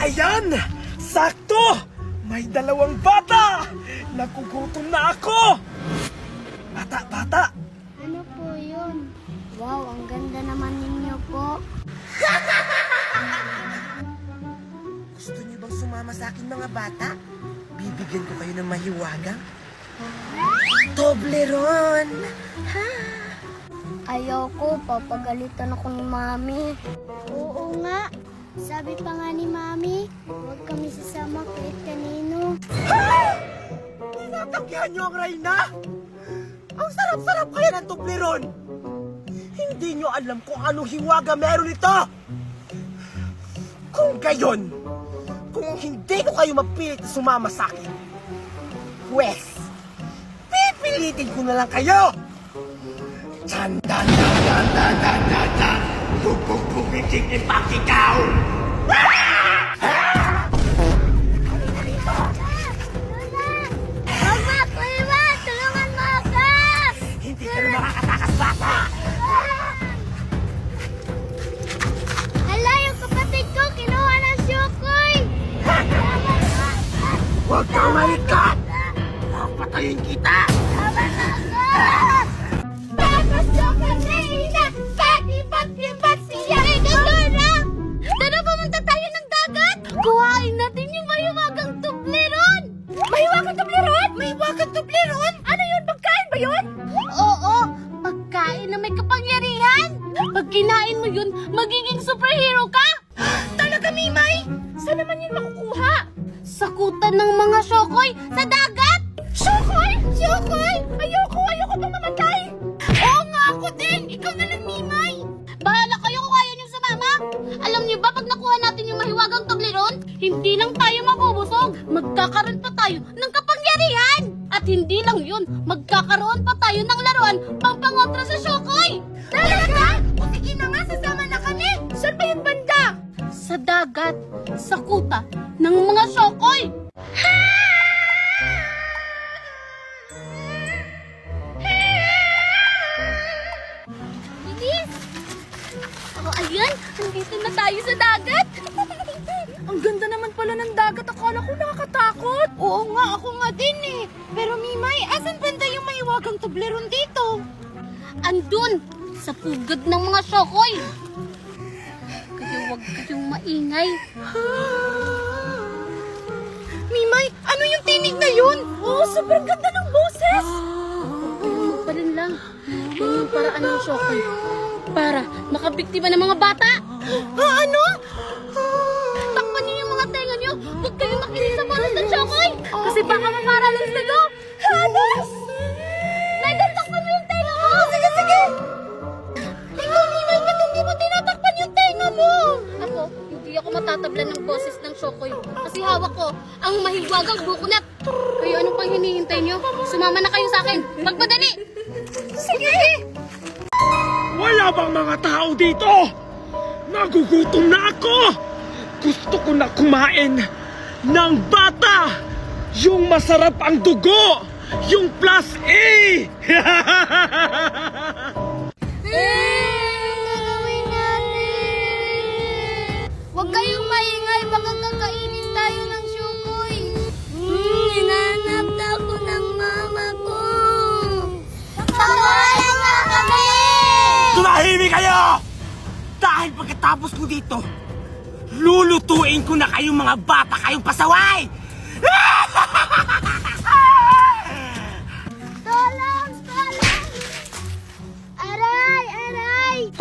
Ayan! Sakto! May dalawang bata! Nagugutom na ako! Bata! Ano po yun? Wow, ang ganda naman ninyo po. Gusto niyo bang sumama sa akin mga bata? Bibigyan ko kayo ng mahiwagang Toblerone! Ayoko, papagalitan ako ni Mami. Oo nga. Sabi pa nga ni Mami, huwag kami sasama kahit kanino. Tinatakyan niyo ang Reyna? Ang sarap-sarap kaya ng Toblerone! Hindi niyo alam kung anong hiwaga meron ito! Kung gayon, kung hindi ko kayo mapilit na sumama sa akin, pwes, pipilitin ko na lang kayo! Chan dan dan dan dan dan dan dan bubububiging ipakikaw! Mama, Kuya, tulungan mo ako! Hindi ka na makakatakas, bata! Hala, yung kapatid ko, kinuha ng syukoy! Huwag kang malikat! Papatayin kita! Tapos yung kanina, katipat-tipat siya! Dora! Dora, pumunta tayo ng dagat! Kuhain natin yung mahiwagang Toblerone! Mahiwagang Toblerone? Mahiwagang Toblerone? Ano yun? Pagkain ba yun? Oo, pagkain na may kapangyarihan! Pag kinain mo yun, magiging superhero ka! Talaga, Mimay? Saan naman yun makukuha? Sa kutan ng mga syokoy sa dagat! Syokoy? Syokoy? Ayoko pang mamatay! Oo nga, ako din! Ikaw na lang, Mimay! Bahala kayo kung kaya niyo sumama! Alam niyo ba, pag nakuha natin yung mahiwagang Toblerone, hindi lang tayo mabubusog, magkakaroon pa tayo ng kapangyarihan! At hindi lang yun, magkakaroon pa tayo ng laruan pampangontra sa syokoy! Talaga? O sige na nga, sasama na kami! Saan ba yung banda? Sa dagat, sa kuta ng mga syokoy! Bilis! Oh, ayan! Nandito na tayo sa dagat! Ang ganda naman pala ng dagat. Akala ko nakakatakot. Oo nga, ako nga din eh. Pero Mimay, asan banda yung mahiwagang Toblerone dito? Andun! Sa pugad ng mga syokoy! Kaya huwag kayong maingay. Mimay, ano yung tinig na yun? Oo, sobrang ganda ng boses! Ayun pa rin lang. Yan yung paraan ng syokoy para makabiktima ng mga bata. Ano? Takpan niyo yung mga tenga niyo. Huwag kayong makinig sa bolas ng syokoy. Kasi baka mamaralis na go. Halos! Naidol, takpan mo yung tenga mo. Sige. Ikaw, Mimay, ba't hindi mo tinatakpan yung tenga mo? Ako, hindi ako matatablan ng boses ng syokoy. Kasi hawak ko ang mahiwagang bukunat. Kaya ano pang hinihintay niyo? Sumama na kayo sa akin. Magmadali! Sige! Wala bang mga tao dito? Nagugutom na ako! Gusto ko na kumain ng bata! Yung masarap ang dugo! Yung plus A! Gagawin natin! Huwag kayong maingay, baka kakainin tayo ng syukoy. Hinanap na ako ng mama ko. Tawanan nga kami! Tumahimik kayo! Dahil pagkatapos ko dito, lulutuin ko na kayong mga bata kayong pasaway! Tolong! Aray!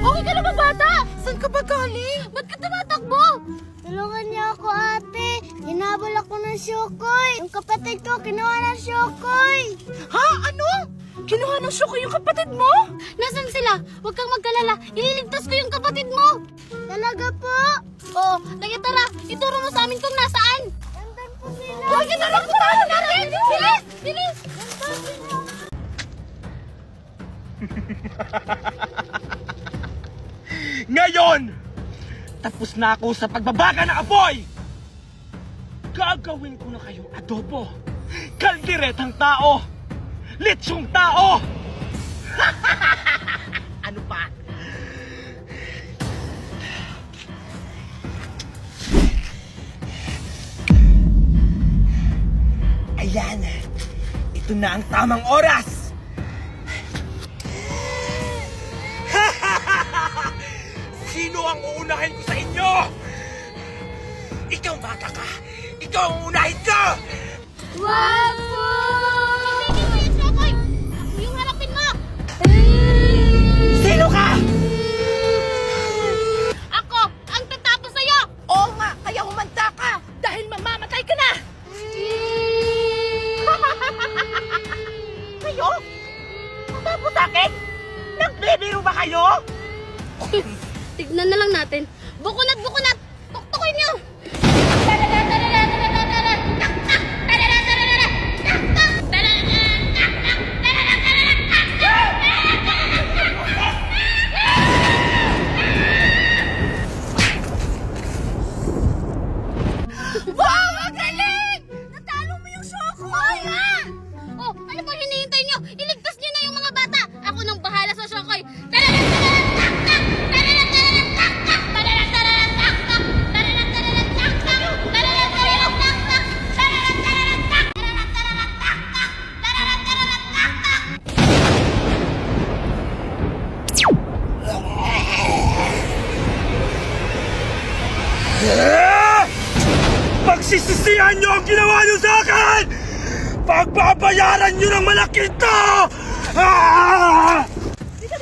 Okay ka na ba, bata? Saan ka ba galing? Ba't ka tumatakbo? Tulungan niyo ako, ate. Hinabol ako ng syukoy. Yung kapatid ko, kinuha ng syukoy. Ha? Ano? Kinuha ng syukoy yung kapatid mo? Nasaan sila? Huwag kang magkalala. Ililigtas ko yung kapatid mo. Talaga po? Oo. Kaya tara, ituro mo sa amin kung nasaan. Nandun po sila. Huwag ka na lang putahan natin. Bilis! Ngayon, tapos na ako sa pagbabaga ng apoy! Gagawin ko na kayong adobo, kalderetang tao, litsyong tao! Ano pa? ito na ang tamang oras! Sino ang uunahin ko sa inyo? Ikaw, bata ka! Ikaw ang uunahin ko! Wag po! Hindi mo yung Chokoy! Yung harapin mo! Sino ka? Ako ang tatapos sa'yo! Oo nga, kaya humanda ka! Dahil mamamatay ka na! Kayo? Matapos sa akin? Nagbibiro ba kayo? Tignan na lang natin. Bukunat! Tuktukin niyo! Wow! Ang galing! Natalo mo yung Shokoy! Oh, ano ba hinihintay niyo? Iligtas niyo na yung mga bata! Ako nang bahala sa Shokoy! Pagsisisihan niyo ang ginawa niyo sa akin! Pagbabayaran niyo ng malaki ito! Ah!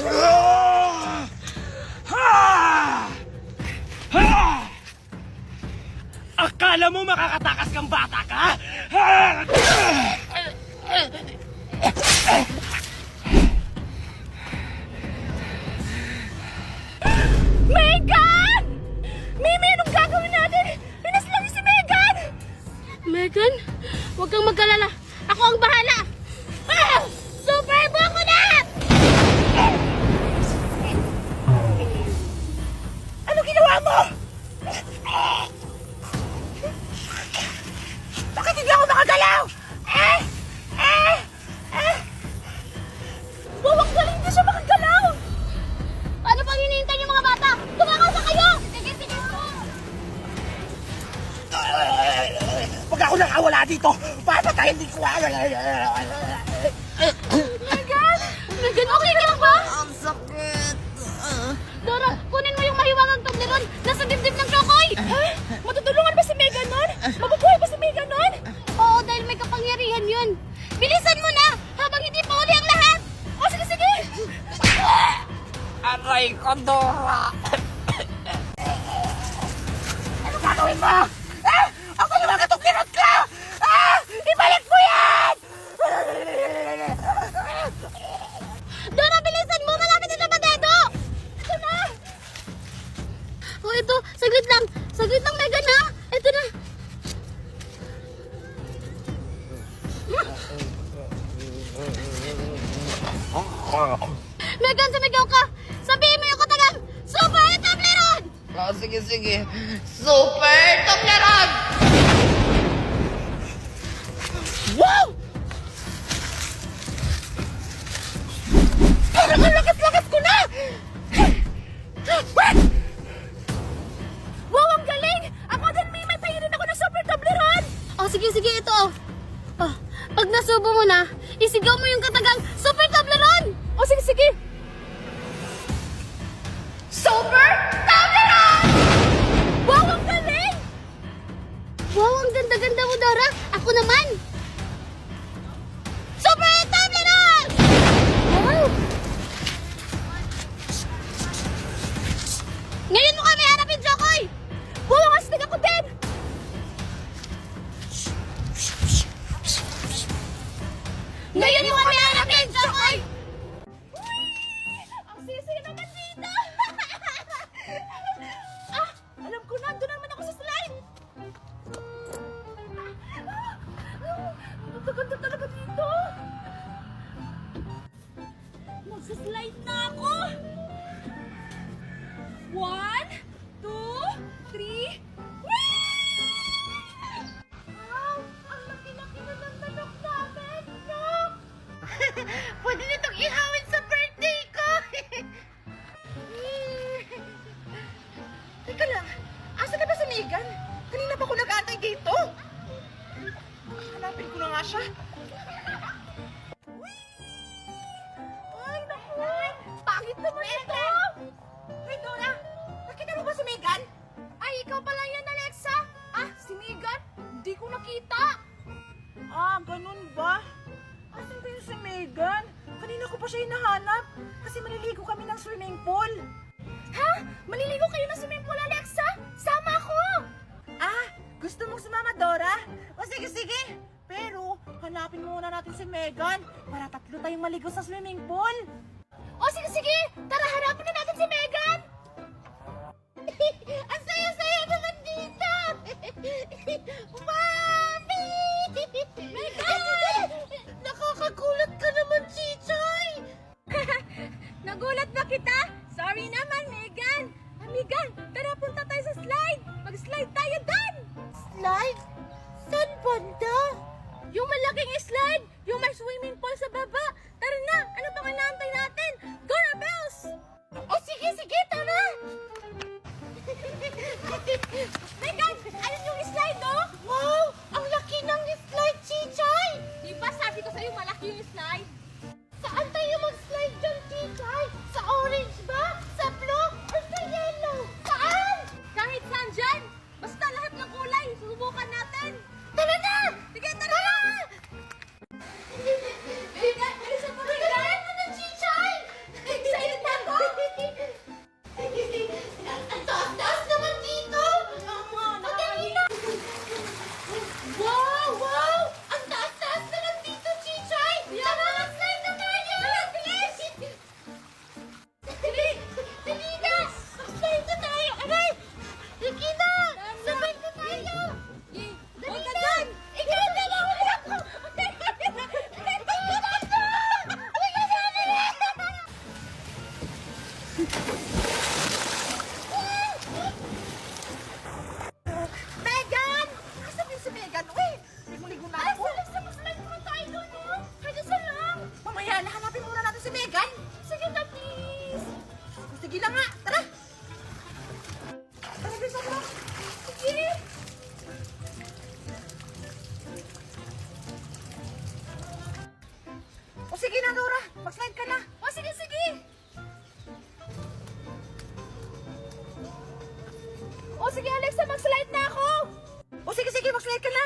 Ah! Ah! Ah! Akala mo makakatakas kang bata ka? Ah! Megan! Mimi, anong gagawin natin? Pinaslang si Megan! Megan, huwag kang magkalala. Ako ang bahala. Ah! Super Boko na! Ano ginawa mo? Bakit hindi ako makagalaw? Wawag galing na siya makagalaw! Ano pang hinihintay niyo mga bata? Tumakal pa kayo! Sige po! Pag ako nakawala dito, papatayin din ko. Megan! Megan, okay ka lang ba? Ang sakit. Dora, kunin mo yung mahiwagang Toblerone! Nasa dibdib ng Chokoy! Matutulungan ba si Megan nun? Mabubuhay ba si Megan nun? Oo, dahil may kapangyarihan yun. Bilisan mo na! Habang hindi pa uli ang lahat! O, sige! Aray ko, Dora. Ano gagawin mo? Ako yung mga tukirot ko! Ibalik mo yan! Dora, bilisan mo! Malapit na sa dedo! Ito na! Oh, ito. Saglit lang. Saglit lang, Megan, ha? Ito na. Megan, sumigaw ka! Sabihin mo yung katagang Super Toblerone! Sige. Super Toblerone! Wow! Parang ang lakas-lakas ko na! What? Wow, ang galing! Ako din, may pahirin ako ng Super Toblerone! Oh, sige, ito. Oh, pag nasubo mo na, isigaw mo yung katagang Super Toblerone! Oh, sige. Super Toblerone! Wow, ang galing! Wow, ang ganda-ganda mo, Dora. Ako naman. Super Toblerone! Wow! Ngayon mo kami hanapin, Chokoy! Wow, ang astig ako din! Ngayon mo kami hanapin, Chokoy! Ang sisi naman dito! Alam ko na, doon naman ako sa slime! Ang ganda talaga dito! Magsa-slide na ako! 1, 2, 3. Wow! Ang laki-laki na ng manok namin, no? Pwede nitong ihawin sa birthday ko! Teka lang, asa na ba si Megan? Kanina pa ako nag-aantay dito. Hanapin ko na nga siya. Megan! Hey, Dora! Nakita mo ba si Megan? Ay, ikaw pala yan, Alexa! Ah, si Megan? Hindi ko nakita! Ah, ganun ba? Asan ba yung si Megan? Kanina ko pa siya hinahanap kasi maliligo kami ng swimming pool. Ha? Maliligo kayo na swimming pool, Alexa? Sama ako! Ah, gusto mong sumama, Dora? O sige, sige. Pero, hanapin muna natin si Megan para tatlo tayong maligo sa swimming pool. O sige, sige! Tara, hanapin na natin si Megan! Ang saya-saya naman dito! Mami! Megan! Nakakagulat ka naman, Chichay! Nagulat ba kita? Sorry naman, Megan! Megan, tara punta tayo sa slide! Mag-slide tayo doon! Slide? Saan banda? Yung malaking slide! Yung may swimming pool sa baba! Tara na! Ano bang inaantay natin? Go na, Bells! O sige, sige, tara! Megan, ayun yung slide, oh! Wow! Ang laki ng slide, Chichay! Di ba sabi ko sa'yo malaki yung slide? Saan tayo mag-slide dyan, Chichay? Sa orange ba? Sa blue? Or sa yellow? Saan? Kahit saan dyan! Basta lahat ng kulay, susubukan natin! Tara na! Sige, tara na! Megan, bilisan mo, Megan! Ano na, Chichay? Excited na ako! Ang taas-taas naman dito! Madali na! Wow! Wow! Ang taas-taas naman dito, Chichay! Tara, mag-slide na tayo! Bilis! Dali! Dali na! Mag-slide na tayo! Aray! Sige na! Sabay na tayo! Dali na! Ikaw na lang! Ako! Megan! Asan yung si Megan? Uy, ligo-ligo na ako. Alexa, mag-slide muna tayo doon, no? Hanggang sa lang! Mamaya, nahanapin muna natin si Megan. Sige na, please! Sige lang nga, tara. Tara, bilisan mo. Sige! O sige na, Dora. Mag-slide ka na. O, sige, sige! O, sige, Alexa, mag-slide na ako! O sige, sige, mag-slide ka na.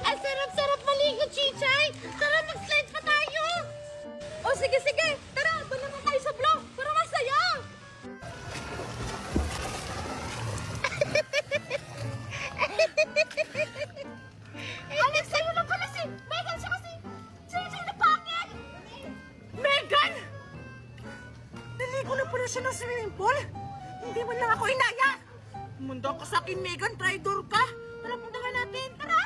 Ang sarap-sarap maligo, Chichay! Tara, mag-slide pa tayo! O, sige, sige! Tara, doon naman tayo sa block para masaya! Alex, sa'yo lang pala si Megan siya kasi Chichay na pangit! Megan! Naligo na pala siya ng swimming pool. Hindi mo lang ako inaya. Munda ka sa akin, Megan. Traitor ka. Tara, puntahan natin. Tara!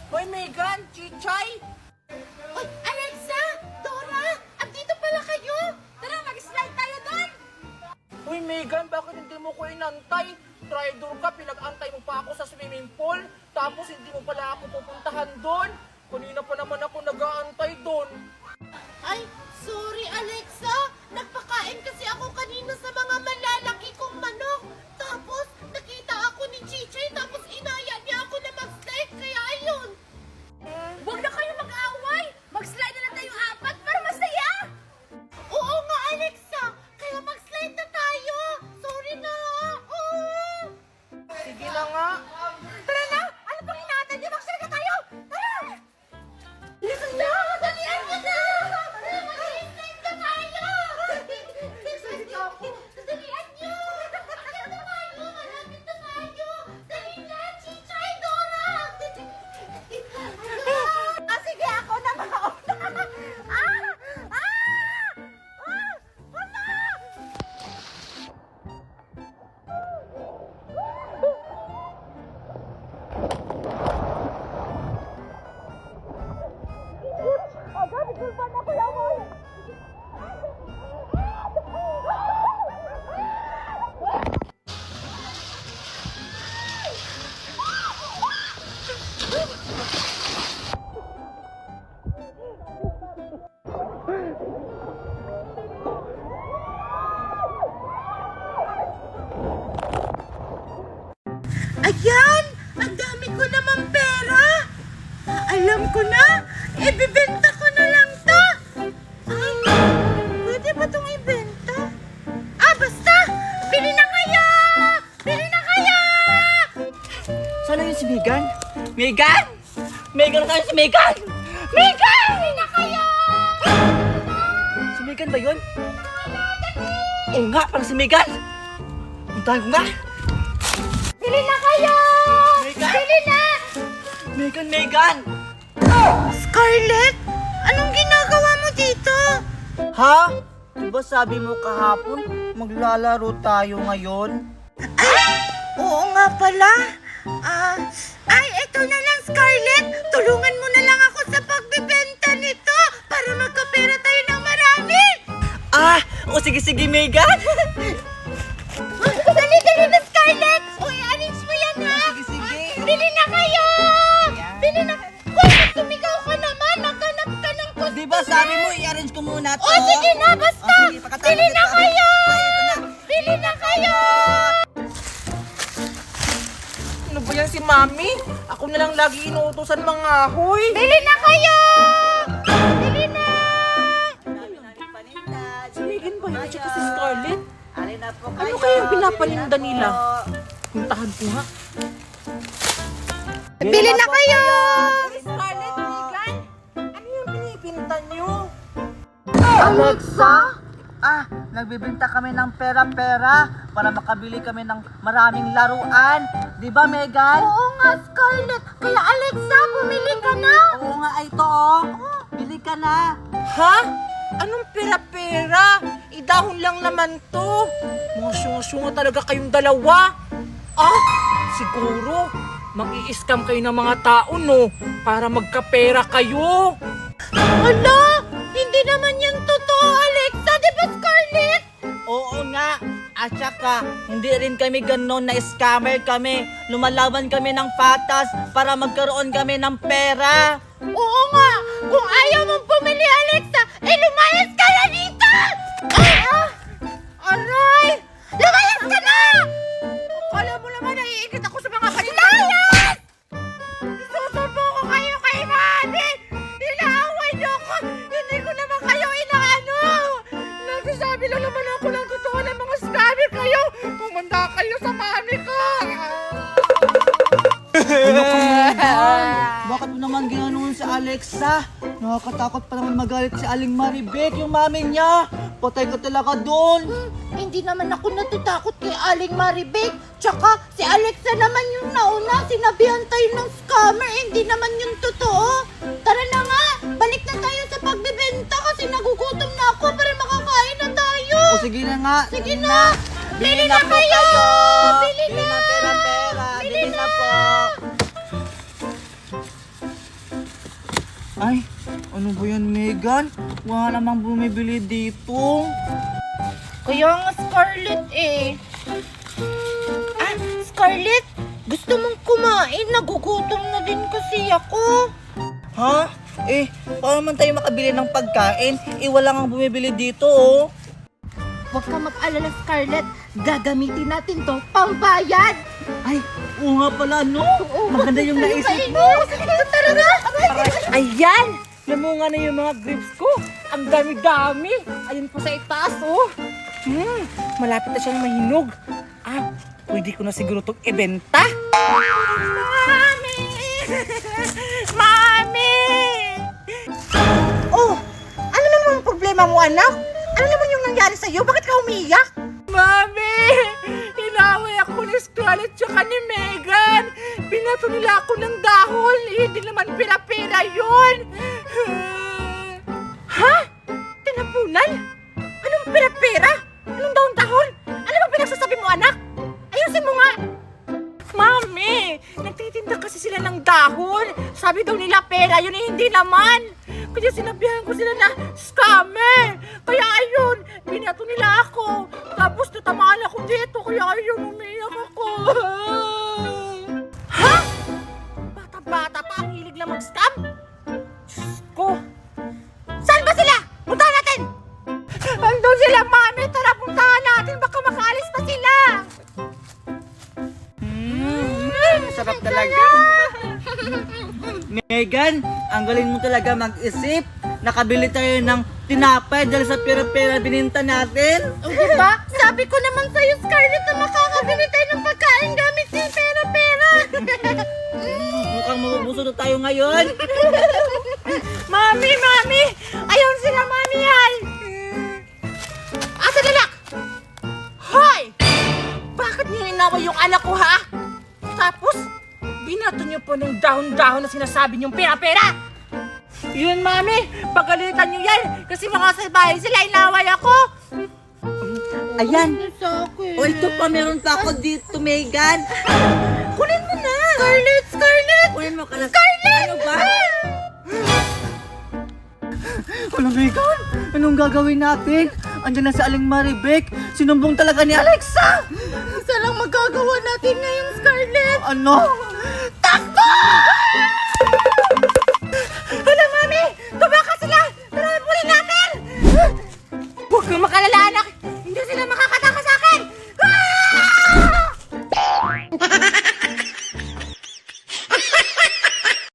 Hoy, Megan! Chichay! Oy, Alexa! Dora! Andito pala kayo! Tara, mag-slide tayo doon! Hoy, Megan, bakit hindi mo ko inantay? Traitor ka, pinag-antay mo pa ako sa swimming pool. Tapos hindi mo pala ako pupuntahan doon. Kanina pa naman ako nag-aantay doon. Ay, sorry Alexa! Nagpakain kasi ako kanina sa mga malalaki kong manok. Tapos, nakita ako ni Chichay tapos inaya niya ako na mag-slide kaya ayun. Huwag na kayo mag-away! Mag-slide na lang tayo apat para masaya! Oo nga, Alexa! Kaya mag-slide na tayo! Sorry na! Sige na nga. Tara na! Ano pang hinahatan niyo? Mag-slide na tayo! Tara! ko naman pera. Alam ko na. Ibibenta ko na lang to. Ay, pwede ba itong ibenta? Basta. Bili na kayo. Bili na kayo. Sana yun si Megan? Megan! Megan tayo si Megan! Megan! Bili na kayo. Si Megan ba yun? Oo nga, parang si Megan! Puntahan ko nga! Bili na kayo. Megan! Bili na. Megan! Scarlett, anong ginagawa mo dito? Ha? Diba sabi mo kahapon, maglalaro tayo ngayon? Oo nga pala. Eto na lang, Scarlett. Tulungan mo na lang ako sa pagbibenta nito para magkapera tayo ng marami. O sige Megan! Dali na, Scarlett. I-arrange mo yan, ha? Sige! Bili na kayo. Bili na. Hoy, sumigaw ka naman. Naghanap ka ng kusto. Diba sabi mo, i-arrange ko muna to? Sige na, basta. sige, pakatapos Bili na ito. kayo. Ito na. Bili na kayo. Ano ba yan si Mami? Ako na lang lagi inuutosan mga ahoy. Bili na kayo. Bili na. Si Megan ba yun? Tsaka si Scarlett? Ano kaya yung pinapaninda nila? Puntahan ko nga. Bili na kayo. Scarlett, Megan? Ano yung pinipinta nyo? Alexa? Nagbibinta kami ng pera-pera para makabili kami ng maraming laruan. Di ba, Megan? Oo nga, Scarlett. Kaya Alexa, bumili ka na. Oo nga, ito oh. Bili ka na. Ha? Anong pera-pera? Idahon lang naman to. Mga syunga-syunga talaga kayong dalawa. Siguro, mag-i-scam kayo ng mga tao, no? Para magkapera kayo. Hala, hindi naman yan totoo, Alexa. Di ba, Scarlett? Oo nga. At saka, hindi rin kami ganon na scammer kami. Lumalaban kami ng patas para magkaroon kami ng pera. Oo nga. Kung ayaw mong bumili, Alexa, lumayas ka na dito! Aray! Lumayas ka na! Kala mo naman, naiingit ako sa mga kanila. Lumayas! Susubo ko kayo kay Mami! Inaaway niyo ako! Hindi ko naman kayo inaano! Nagsasabi lang naman ako ng totoo ng mga scammer kayo! Pumanda kayo sa Mami ko! Bakit mo naman ginanon si Alexa? Nakakatakot pa naman magalit si Aling Maribek, yung mami niya. Patay ka talaga doon. Hindi naman ako natatakot kay Aling Maribek. Tsaka si Alexa naman yung nauna. Sinabihan tayo ng scammer. Hindi naman yung totoo. Tara na nga. Balik na tayo sa pagbibenta kasi nagugutom na ako para makakain na tayo. O sige na nga. Sige na. Bili na po kayo. Bili Bili na pera-pera. Bili na po. Ay, ano ba yan, Megan? Wala namang bumibili dito. Kaya nga, Scarlett Scarlett, gusto mong kumain? Nagugutom na din kasi ako. Ha? Paano man tayo makabili ng pagkain? Wala nga bumibili dito, oh. Huwag ka mag-alala, Scarlett. Gagamitin natin to pambayad. Ay, oo nga pala, no? Maganda yung naisip mo. Tara na. Ayan! Namunga na yung mga grapes ko. Ang dami-dami. Ayun po sa itaas, oh. Malapit na siyang mahinog. Pwede ko na siguro itong ibenta. Mami! Mami! Oh, ano naman ang problema mo, anak? Ano naman yung nangyari sa'yo? Bakit ka umiiyak? Mami! Inaway ako ni Scarlett tsaka ni Megan! Binato nila ako ng dahon! Hindi naman pera-pera yun! Ha? Tinapunan? Anong pera-pera? Anong dahon-dahon? Ano ba pinagsasabi mo, anak? Ayusin mo nga! Mami! Nagtitinda kasi sila ng dahon! Sabi daw nila pera yun, hindi naman! Kaya sinabihan ko sila na scammer! Kaya ayun, binato nila ako! Tapos natamaan ako dito, kaya ayun, umiyak ako! Ha? Bata-bata pa ang hilig na mag-scam? Diyos ko! Saan ba sila? Puntahan natin! Andun sila, Mami! Tara, puntahan natin! Baka makaalis pa sila! Sarap talaga. Megan, ang galing mo talaga mag-isip. Nakabili tayo ng tinapay dahil sa pera-pera bininta natin. O diba? Sabi ko naman sa'yo, Scarlett, na makakabili tayo ng pagkain gamit yung pera-pera. Mukhang mabubusog na tayo ngayon. Mami! Ayaw sila, Mami, yan! Asa lalak! Hoy! Bakit niyo inaway yung anak ko, ha? Tapos, binato niyo po ng dahon-dahon na sinasabi niyong pera-pera! Yun, Mami! Pagalitan niyo yan! Kasi mga salbahe sila, inaway ako! Ayan. O ito pa, meron pa ako dito, Megan. Kunin mo na! Scarlett! Kunin mo ka na. Scarlett! Ano ba? Wala, Megan. Anong gagawin natin? Andiyan na si Aling Maribek. Sinumbong talaga ni Alexa. Isa lang magagawa natin ngayon, Scarlett! Ano? Takbo!